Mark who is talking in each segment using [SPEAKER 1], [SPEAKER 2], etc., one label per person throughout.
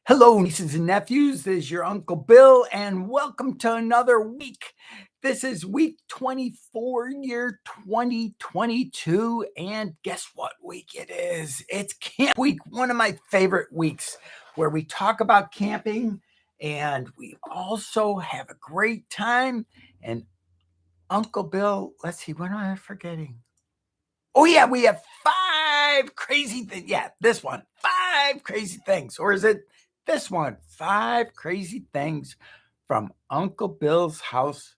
[SPEAKER 1] Hello, nieces and nephews. This is your Uncle Bill, and welcome to another week. This is week 24, year 2022. And guess what week it is? It's Camp Week, one of my favorite weeks where we talk about camping and we also have a great time. And Uncle Bill, let's see, what am I forgetting? Oh, yeah, we have five crazy things. Yeah, this one, five crazy things. Or is it this one, five crazy things from Uncle Bill's house,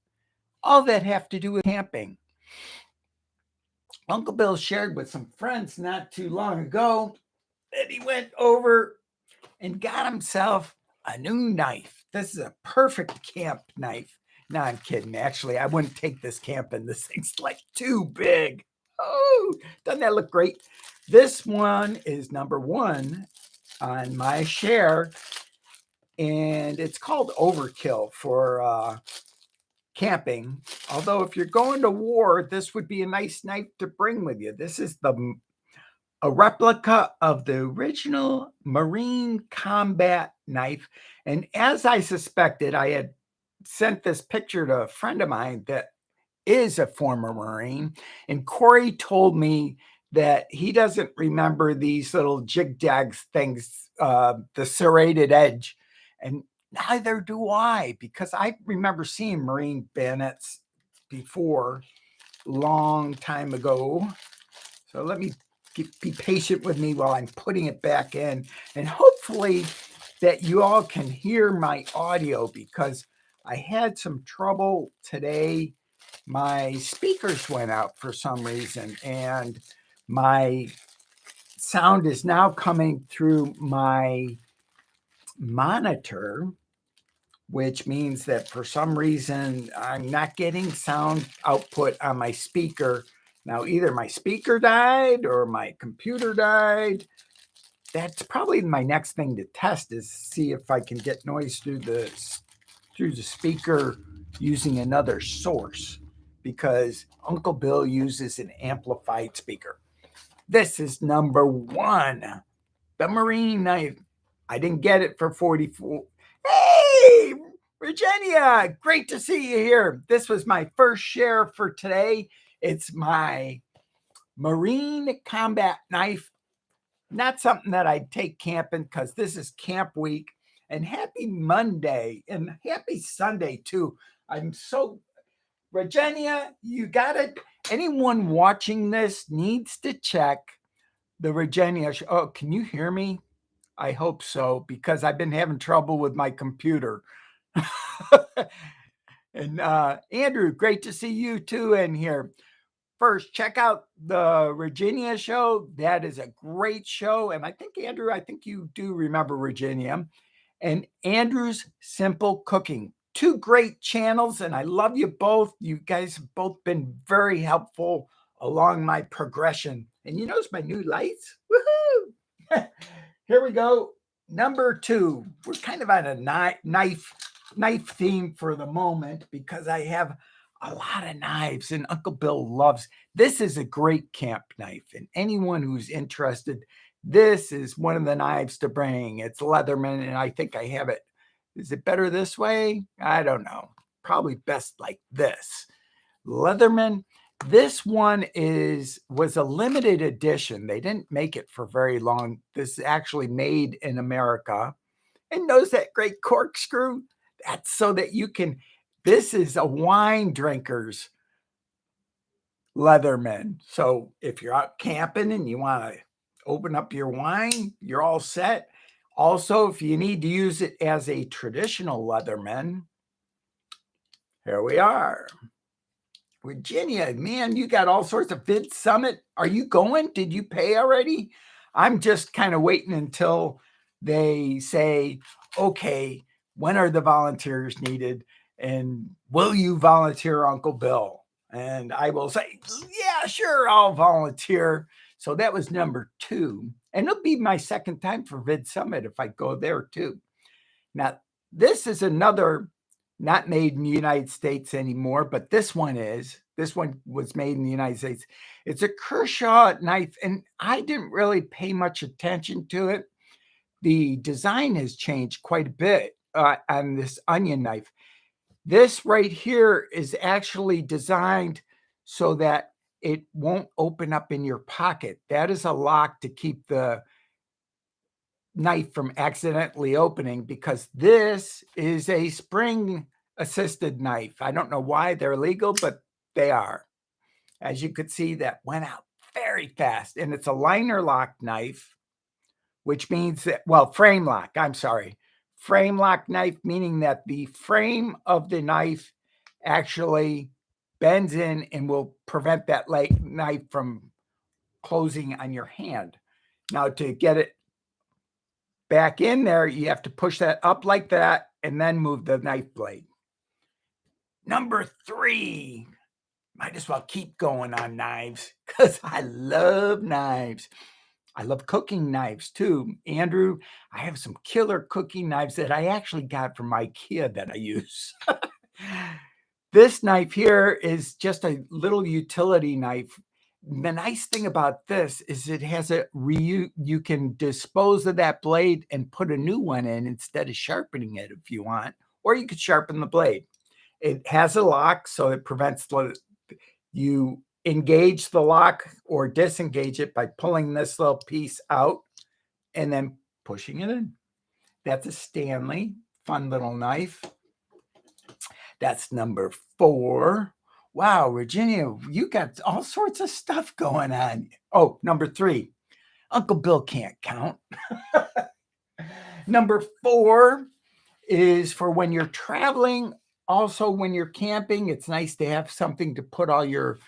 [SPEAKER 1] all that have to do with camping. Uncle Bill shared with some friends not too long ago that he went over and got himself a new knife. This is a perfect camp knife. No, I'm kidding. Actually, I wouldn't take this camping. This thing's like too big. Oh, doesn't that look great? This one is number one on my share, and it's called Overkill for camping. Although if you're going to war, this would be a nice knife to bring with you. This is a replica of the original Marine combat knife. And as I suspected, I had sent this picture to a friend of mine that is a former Marine, and Corey told me that he doesn't remember these little jig-jag things, the serrated edge, and neither do I, because I remember seeing Marine bayonets before, long time ago. So let me be patient with me while I'm putting it back in, and hopefully that you all can hear my audio, because I had some trouble today. My speakers went out for some reason, and my sound is now coming through my monitor, which means that for some reason I'm not getting sound output on my speaker. Now, either my speaker died or my computer died. That's probably my next thing to test, is see if I can get noise through the speaker using another source, because Uncle Bill uses an amplified speaker. This is number one, the Marine knife. I didn't get it for 44. Hey, Virginia, great to see you here. This was my first share for today. It's my Marine combat knife. Not something that I'd take camping, because this is camp week. And happy Monday and happy Sunday too. I'm so, Virginia, you got it. Anyone watching this needs to check the Virginia show. Oh, can you hear me? I hope so, because I've been having trouble with my computer. And Andrew, great to see you too in here. First, check out the Virginia show. That is a great show. And I think, Andrew, I think you do remember Virginia. And Andrew's Simple Cooking. Two great channels, and I love you both. You guys have both been very helpful along my progression. And you notice my new lights? Woohoo! Here we go. Number two. We're kind of on a knife theme for the moment, because I have a lot of knives, and Uncle Bill loves. This is a great camp knife, and anyone who's interested, this is one of the knives to bring. It's Leatherman, and I think I have it. Is it better this way? I don't know. Probably best like this. Leatherman. This one was a limited edition. They didn't make it for very long. This is actually made in America. And knows that great corkscrew? That's so that you can, this is a wine drinker's Leatherman. So if you're out camping and you want to open up your wine, you're all set. Also, if you need to use it as a traditional Leatherman, here we are. Virginia, man, you got all sorts of Vid Summit. Are you going? Did you pay already? I'm just kind of waiting until they say, okay, when are the volunteers needed? And will you volunteer, Uncle Bill? And I will say, yeah, sure, I'll volunteer. So that was number two. And it'll be my second time for Vid Summit if I go there too. Now, this is another not made in the United States anymore, but this one is. This one was made in the United States. It's a Kershaw knife, and I didn't really pay much attention to it. the design has changed quite a bit on this onion knife. This right here is actually designed so that it won't open up in your pocket. That is a lock to keep the knife from accidentally opening, because this is a spring assisted knife. I don't know why they're legal, but they are. As you could see, that went out very fast, and it's a liner lock knife, which means that, well, frame lock, I'm sorry. Frame lock knife, meaning that the frame of the knife actually bends in and will prevent that knife from closing on your hand. Now, to get it back in there, you have to push that up like that and then move the knife blade. Number 3, might as well keep going on knives because I love knives. I love cooking knives too. Andrew, I have some killer cooking knives that I actually got from IKEA that I use. This knife here is just a little utility knife. The nice thing about this is it has you can dispose of that blade and put a new one in instead of sharpening it if you want, or you could sharpen the blade. It has a lock, so it prevents you engage the lock or disengage it by pulling this little piece out and then pushing it in. That's a Stanley, fun little knife. That's number 4. Wow, Virginia, you got all sorts of stuff going on. Oh, number 3, Uncle Bill can't count. Number 4 is for when you're traveling. Also, when you're camping, it's nice to have something to put all your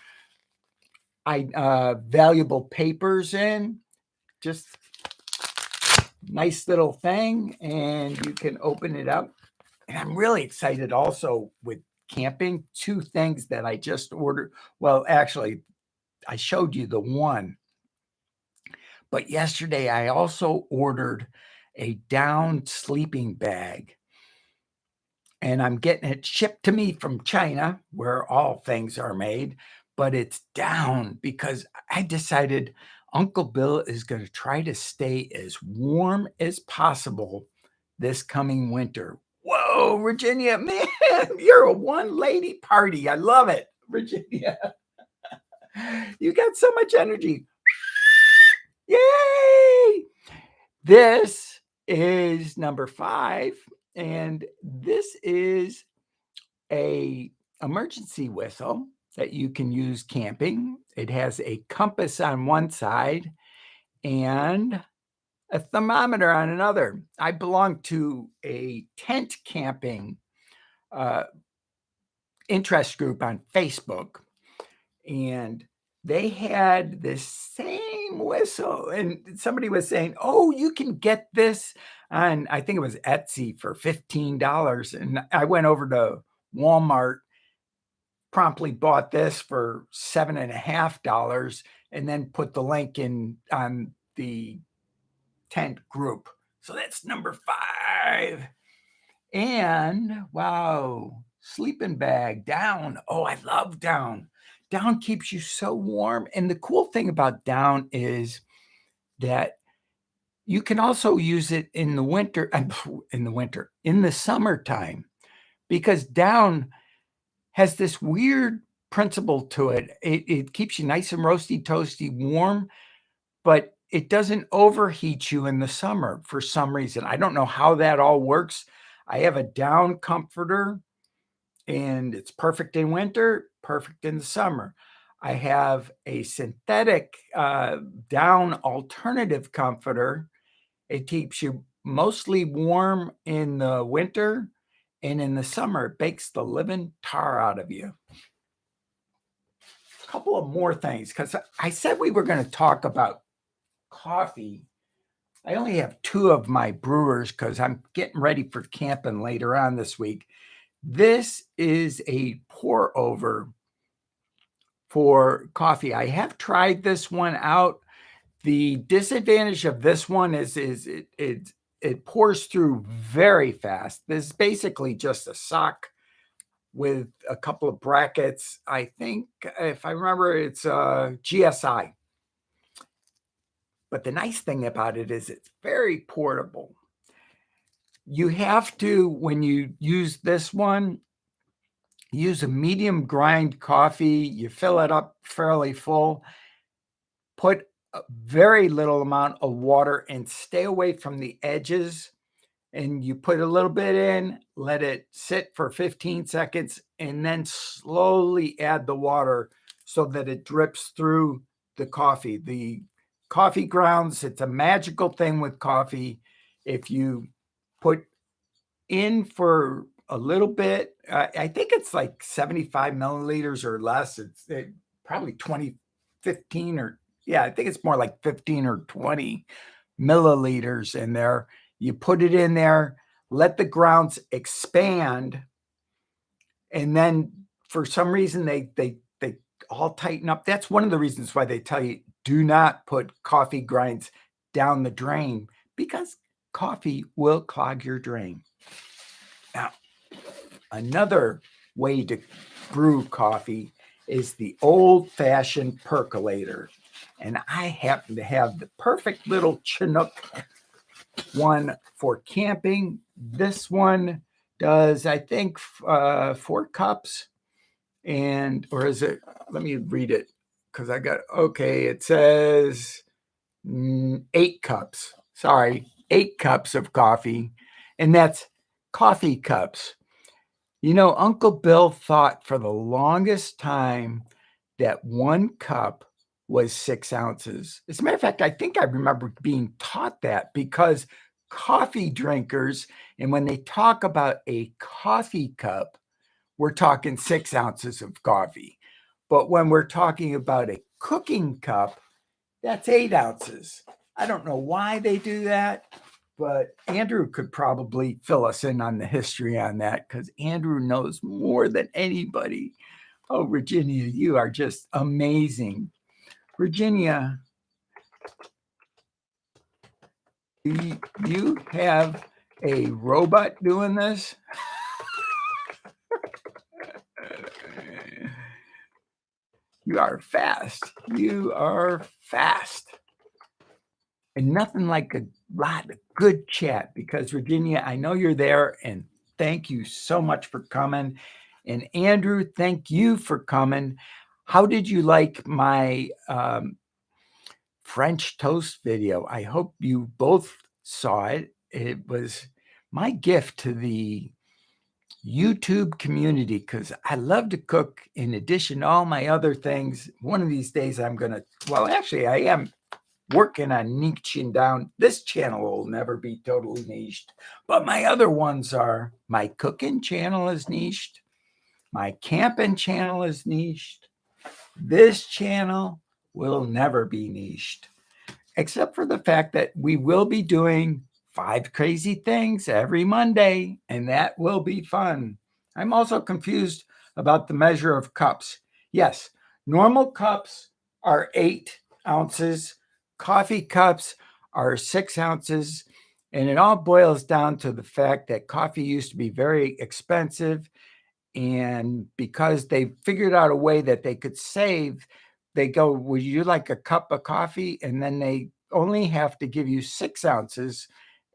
[SPEAKER 1] valuable papers in. Just nice little thing, and you can open it up. And I'm really excited also with camping. 2 things that I just ordered. Well, actually, I showed you the one, but yesterday I also ordered a down sleeping bag, and I'm getting it shipped to me from China, where all things are made, but it's down because I decided Uncle Bill is going to try to stay as warm as possible this coming winter. Whoa, Virginia, man, you're a one-lady party. I love it, Virginia. You got so much energy. Yay! This is number 5, and this is a emergency whistle that you can use camping. It has a compass on one side and a thermometer on another. I belong to a tent camping interest group on Facebook, and they had this same whistle, and somebody was saying, oh, you can get this on, I think it was Etsy, for $15. And I went over to Walmart, promptly bought this for $7.50, and then put the link in on the tent group. So that's number 5. And wow, sleeping bag, down. Oh, I love down. Down keeps you so warm. And the cool thing about down is that you can also use it in the winter, in the summertime, because down has this weird principle to it. It keeps you nice and roasty, toasty, warm, but it doesn't overheat you in the summer for some reason. I don't know how that all works. I have a down comforter, and it's perfect in winter, perfect in the summer. I have a synthetic down alternative comforter. It keeps you mostly warm in the winter, and in the summer, it bakes the living tar out of you. A couple of more things, because I said we were going to talk about coffee. I only have 2 of my brewers because I'm getting ready for camping later on this week. This is a pour over for coffee. I have tried this one out. The disadvantage of this one is it pours through very fast. This is basically just a sock with a couple of brackets. I think, if I remember, it's GSI. But the nice thing about it is it's very portable. You have to, when you use this one, use a medium grind coffee. You fill it up fairly full. Put a very little amount of water and stay away from the edges. And you put a little bit in, let it sit for 15 seconds, and then slowly add the water so that it drips through the coffee. The coffee grounds, it's a magical thing with coffee. If you put in for a little bit, I think it's like 75 milliliters or less. It's probably 20, 15 or, yeah, I think it's more like 15 or 20 milliliters in there. You put it in there, let the grounds expand, and then for some reason they all tighten up. That's one of the reasons why they tell you do not put coffee grinds down the drain, because coffee will clog your drain. Now, another way to brew coffee is the old-fashioned percolator. And I happen to have the perfect little Chinook one for camping. This one does, I think, 4 cups. Or is it, let me read it because I got, okay, it says 8 cups. Sorry, 8 cups of coffee. And that's coffee cups. You know, Uncle Bill thought for the longest time that 1 cup was 6 ounces. As a matter of fact, I think I remember being taught that, because coffee drinkers, and when they talk about a coffee cup, we're talking 6 ounces of coffee. But when we're talking about a cooking cup, that's 8 ounces. I don't know why they do that, but Andrew could probably fill us in on the history on that, because Andrew knows more than anybody. Oh, Virginia, you are just amazing. Virginia, do you have a robot doing this? You are fast. You are fast. And nothing like a lot of good chat, because Virginia, I know you're there, and thank you so much for coming. And Andrew, thank you for coming. How did you like my French toast video? I hope you both saw it. It was my gift to the YouTube community, because I love to cook in addition to all my other things. One of these days I'm going to, well, actually I am working on niching down. This channel will never be totally niched, but my other ones are. My cooking channel is niched. My camping channel is niched. This channel will never be niched, except for the fact that we will be doing 5 crazy things every Monday, and that will be fun. I'm also confused about the measure of cups. Yes, normal cups are 8 ounces. Coffee cups are 6 ounces. And it all boils down to the fact that coffee used to be very expensive. And because they figured out a way that they could save, they go, would you like a cup of coffee? And then they only have to give you 6 ounces,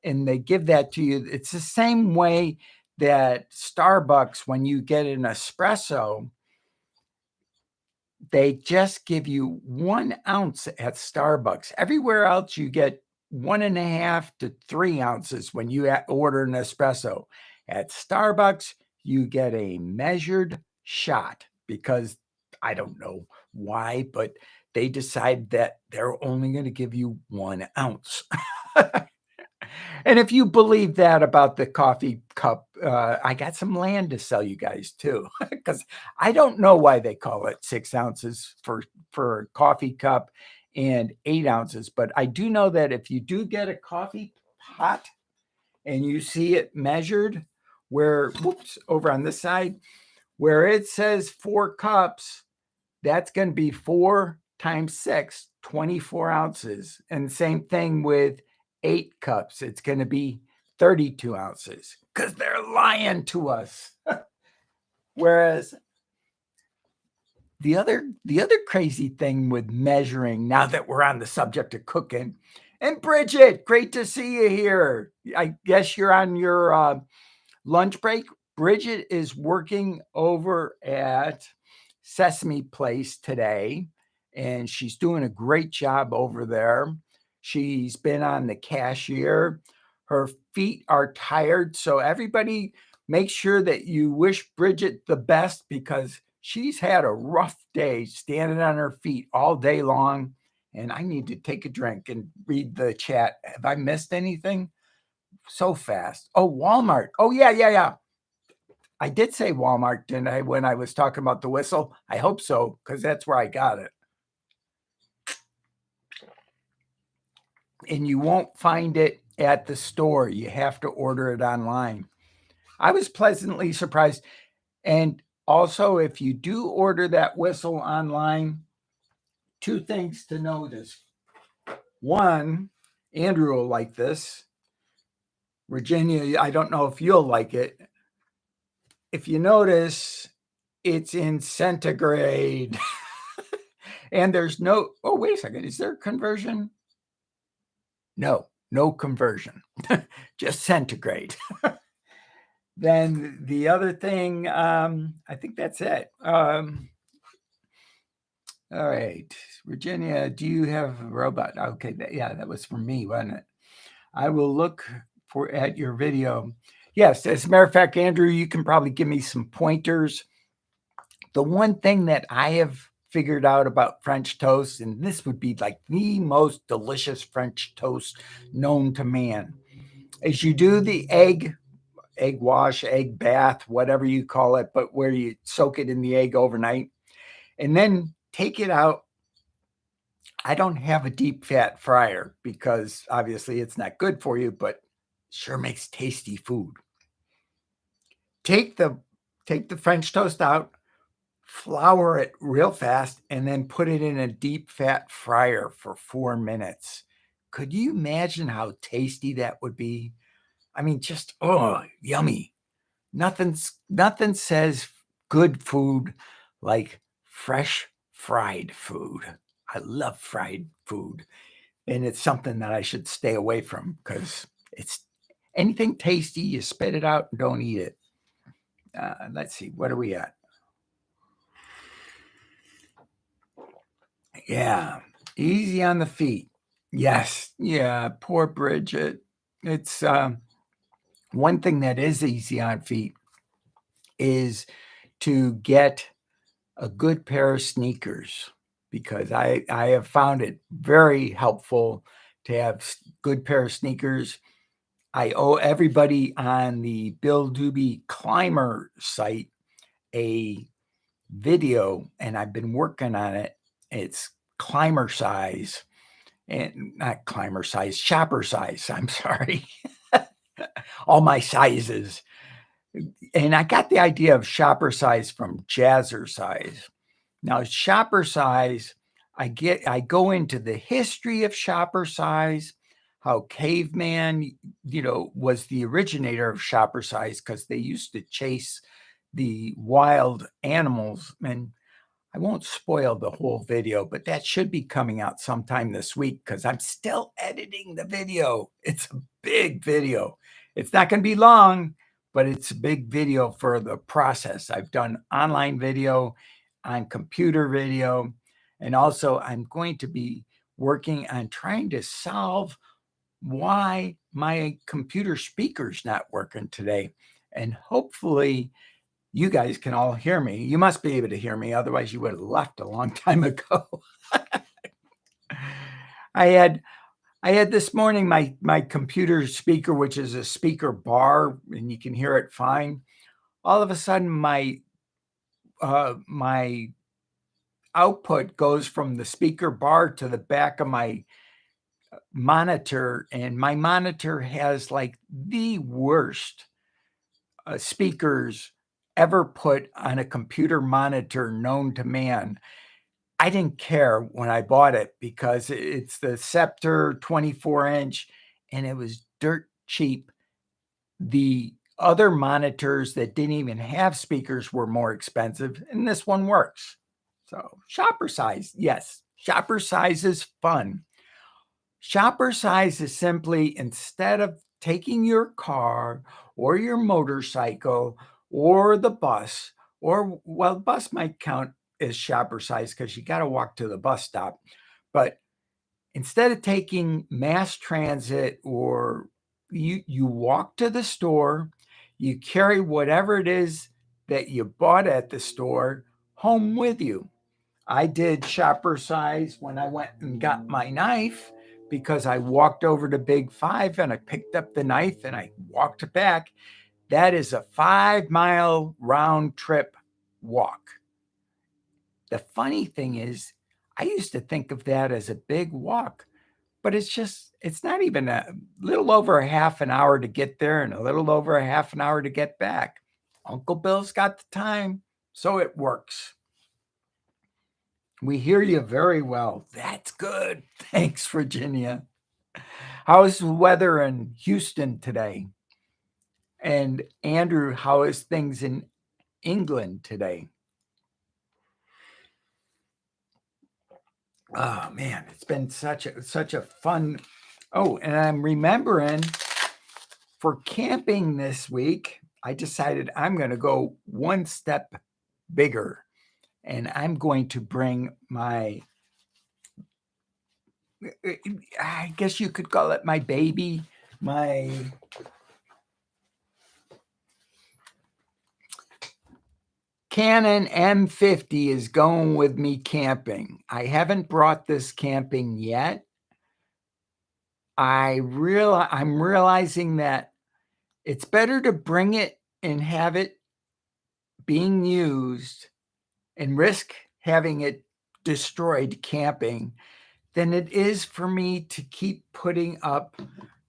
[SPEAKER 1] and they give that to you. It's the same way that Starbucks, when you get an espresso, they just give you 1 ounce at Starbucks. Everywhere else, you get 1.5 to 3 ounces when you order an espresso. At Starbucks, you get a measured shot, because I don't know why, but they decide that they're only going to give you 1 ounce. And if you believe that about the coffee cup, I got some land to sell you guys too, because I don't know why they call it 6 ounces for a coffee cup and 8 ounces. But I do know that if you do get a coffee pot and you see it measured where, over on this side, where it says 4 cups, that's going to be 4 times 6, 24 ounces. And same thing with 8 cups. It's going to be 32 ounces, because they're lying to us. Whereas the other crazy thing with measuring, now that we're on the subject of cooking, and Bridget, great to see you here. I guess you're on your lunch break. Bridget is working over at Sesame Place today, and she's doing a great job over there. She's been on the cashier. Her feet are tired, so everybody make sure that you wish Bridget the best, because she's had a rough day standing on her feet all day long. And I need to take a drink and read the chat. Have I missed anything? So fast. Oh, Walmart. Oh, yeah. I did say Walmart, didn't I, when I was talking about the whistle? I hope so, because that's where I got it. And you won't find it at the store. You have to order it online. I was pleasantly surprised. And also, if you do order that whistle online, two things to notice. One, Andrew will like this. Virginia, I don't know if you'll like it. If you notice, it's in centigrade. And there's no, oh, wait a second. Is there conversion? No conversion. Just centigrade. Then the other thing, I think that's it. All right. Virginia, do you have a robot? Okay. That was for me, wasn't it? I will look at your video. Yes, as a matter of fact, Andrew, you can probably give me some pointers. The one thing that I have figured out about French toast, and this would be like the most delicious French toast known to man, is you do the egg wash, egg bath, whatever you call it, but where you soak it in the egg overnight and then take it out. I don't have a deep fat fryer because obviously it's not good for you, but sure makes tasty food. Take the French toast out, flour it real fast, and then put it in a deep fat fryer for 4 minutes. Could you imagine how tasty that would be? I mean, just, oh, yummy. Nothing says good food like fresh fried food. I love fried food. And it's something that I should stay away from because it's anything tasty, you spit it out and don't eat it. Let's see, what are we at? Yeah, easy on the feet. Yes, yeah, poor Bridget. It's one thing that is easy on feet is to get a good pair of sneakers, because I have found it very helpful to have good pair of sneakers. I owe everybody on the Bill Dube Climber site a video, and I've been working on it. It's climber size, and not climber size, shopper size. I'm sorry. All my sizes. And I got the idea of shopper size from Jazzercise. Now, shopper size, I go into the history of shopper size, how caveman, was the originator of shopper size because they used to chase the wild animals. And I won't spoil the whole video, but that should be coming out sometime this week because I'm still editing the video. It's a big video. It's not going to be long, but it's a big video for the process. I've done online video, on computer video, and also I'm going to be working on trying to solve why my computer speaker's not working today. And hopefully you guys can all hear me. You must be able to hear me. Otherwise, you would have left a long time ago. I had this morning my computer speaker, which is a speaker bar, and you can hear it fine. All of a sudden, my output goes from the speaker bar to the back of my monitor, and my monitor has like the worst speakers ever put on a computer monitor known to man. I didn't care when I bought it because it's the Scepter 24-inch and it was dirt cheap. The other monitors that didn't even have speakers were more expensive, and this one works. So shopper size, yes, shopper size is fun. Shopper size is simply, instead of taking your car or your motorcycle or the bus, or, well, bus might count as shopper size because you got to walk to the bus stop. But instead of taking mass transit, or you walk to the store, you carry whatever it is that you bought at the store home with you. I did shopper size when I went and got my knife, because I walked over to Big Five and I picked up the knife and I walked it back. That is a 5-mile round trip walk. The funny thing is, I used to think of that as a big walk, but it's not even a little over a half an hour to get there and a little over a half an hour to get back. Uncle Bill's got the time, so it works. We hear you very well. That's good. Thanks, Virginia. How's the weather in Houston today? And Andrew, how is things in England today? Oh man, it's been such a fun. Oh, and I'm remembering, for camping this week, I decided I'm going to go one step bigger, and I'm going to bring my, I guess you could call it my baby, my Canon M50 is going with me camping. I haven't brought this camping yet. I'm realizing that it's better to bring it and have it being used and risk having it destroyed camping than it is for me to keep putting up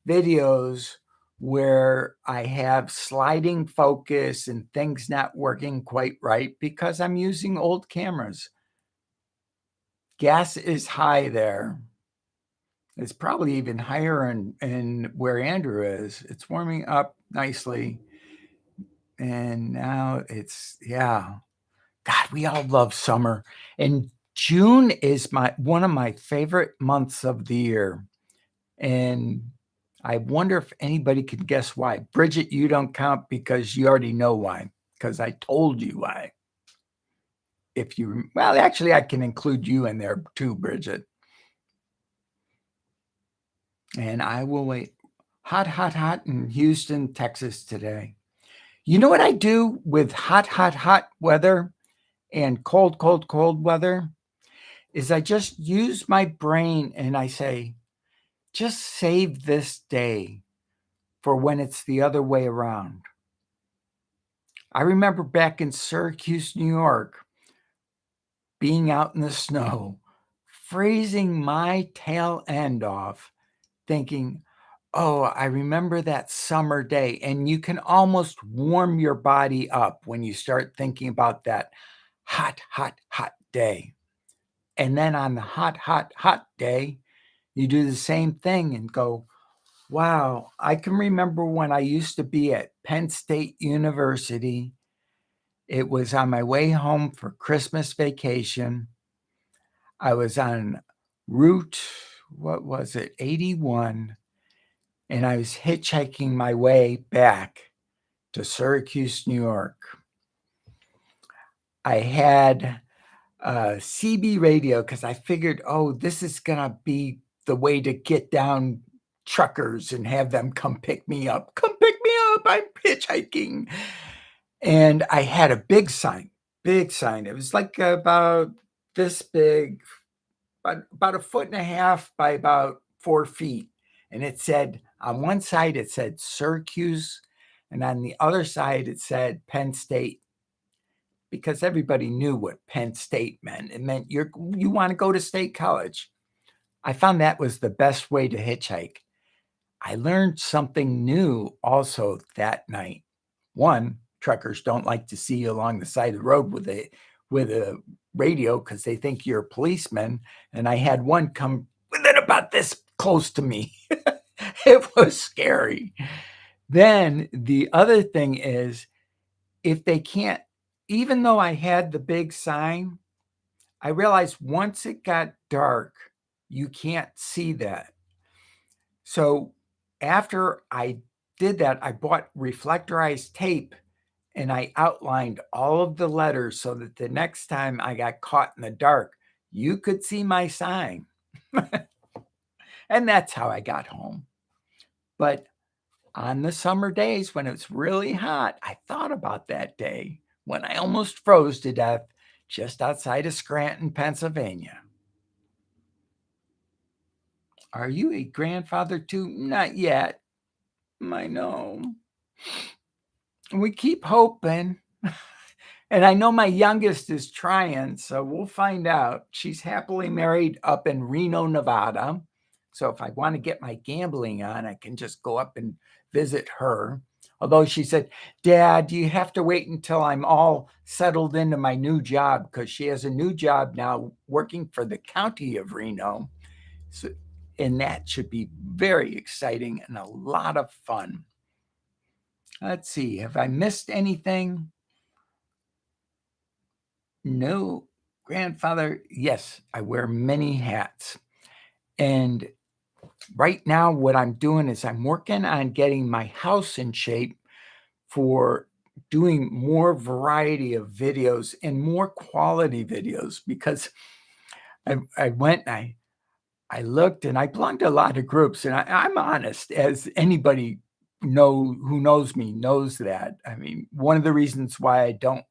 [SPEAKER 1] videos where I have sliding focus and things not working quite right because I'm using old cameras. Gas is high there. It's probably even higher in where Andrew is. It's warming up nicely. And now it's, yeah. God, we all love summer. And June is one of my favorite months of the year. And I wonder if anybody can guess why. Bridget, you don't count because you already know why, because I told you why. Well, actually, I can include you in there too, Bridget. And I will wait. Hot, hot, hot in Houston, Texas today. You know what I do with hot, hot, hot weather and cold, cold, cold weather? Is I just use my brain and I say, just save this day for when it's the other way around. I remember back in Syracuse, New York, being out in the snow, freezing my tail end off, thinking, oh, I remember that summer day. And you can almost warm your body up when you start thinking about that hot, hot, hot day. And then on the hot, hot, hot day, you do the same thing and go, wow, I can remember when I used to be at Penn State University. It was on my way home for Christmas vacation. I was on Route, what was it, 81, and I was hitchhiking my way back to Syracuse, New York. I had CB radio because I figured, oh, this is going to be the way to get down truckers and have them come pick me up. Come pick me up. I'm hitchhiking. And I had a big sign. It was like about this big, about 1.5 feet by about 4 feet. And it said, on one side, it said Syracuse. And on the other side, it said Penn State. Because everybody knew what Penn State meant. It meant you want to go to state college. I found that was the best way to hitchhike. I learned something new also that night. One, truckers don't like to see you along the side of the road with a radio because they think you're a policeman. And I had one come within about this close to me. It was scary. Then the other thing is, if they can't, even though I had the big sign, I realized once it got dark, you can't see that. So after I did that, I bought reflectorized tape and I outlined all of the letters so that the next time I got caught in the dark, you could see my sign. And that's how I got home. But on the summer days when it's really hot, I thought about that day when I almost froze to death just outside of Scranton, Pennsylvania. Are you a grandfather too? Not yet. I know. We keep hoping. And I know my youngest is trying, so we'll find out. She's happily married up in Reno, Nevada. So if I want to get my gambling on, I can just go up and visit her. Although she said, Dad, you have to wait until I'm all settled into my new job, because she has a new job now working for the county of Reno. So, and that should be very exciting and a lot of fun. Let's see, have I missed anything? No, grandfather. Yes, I wear many hats. And right now, what I'm doing is I'm working on getting my house in shape for doing more variety of videos and more quality videos, because I went and I looked and I belong to a lot of groups, and I'm honest, as anybody who knows me knows that. I mean, one of the reasons why I don't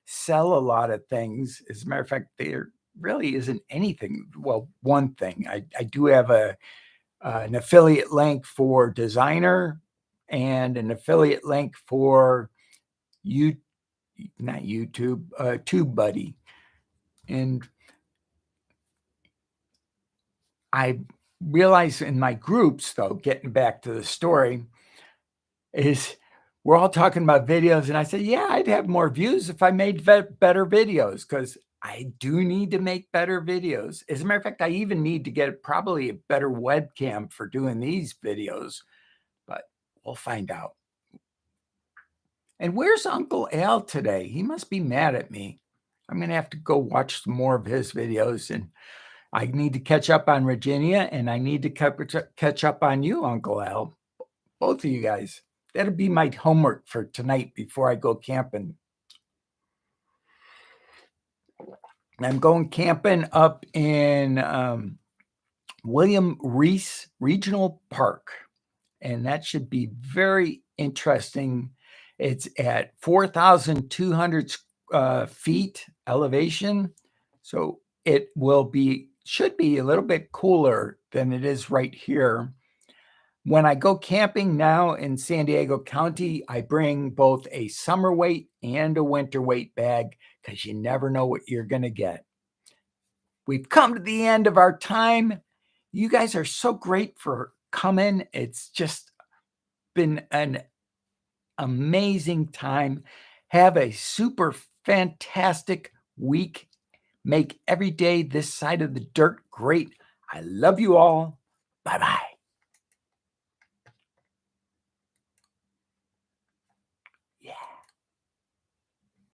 [SPEAKER 1] sell a lot of things, as a matter of fact, there really isn't anything. Well, one thing, I do have an affiliate link for Designer and an affiliate link for not YouTube, TubeBuddy. And I realize in my groups, though, getting back to the story, is we're all talking about videos. And I said, yeah, I'd have more views if I made better videos, because I do need to make better videos. As a matter of fact, I even need to get probably a better webcam for doing these videos, but we'll find out. And where's Uncle Al today? He must be mad at me. I'm going to have to go watch some more of his videos, and I need to catch up on Virginia, and I need to catch up on you, Uncle Al. Both of you guys. That'll be my homework for tonight before I go camping. I'm going camping up in William Reese Regional Park, and that should be very interesting. It's at 4,200 feet elevation, so it should be a little bit cooler than it is right here. When I go camping now in San Diego County, I bring both a summer weight and a winter weight bag, because you never know what you're going to get. We've come to the end of our time. You guys are so great for coming. It's just been an amazing time. Have a super fantastic week. Make every day this side of the dirt great. I love you all. Bye-bye.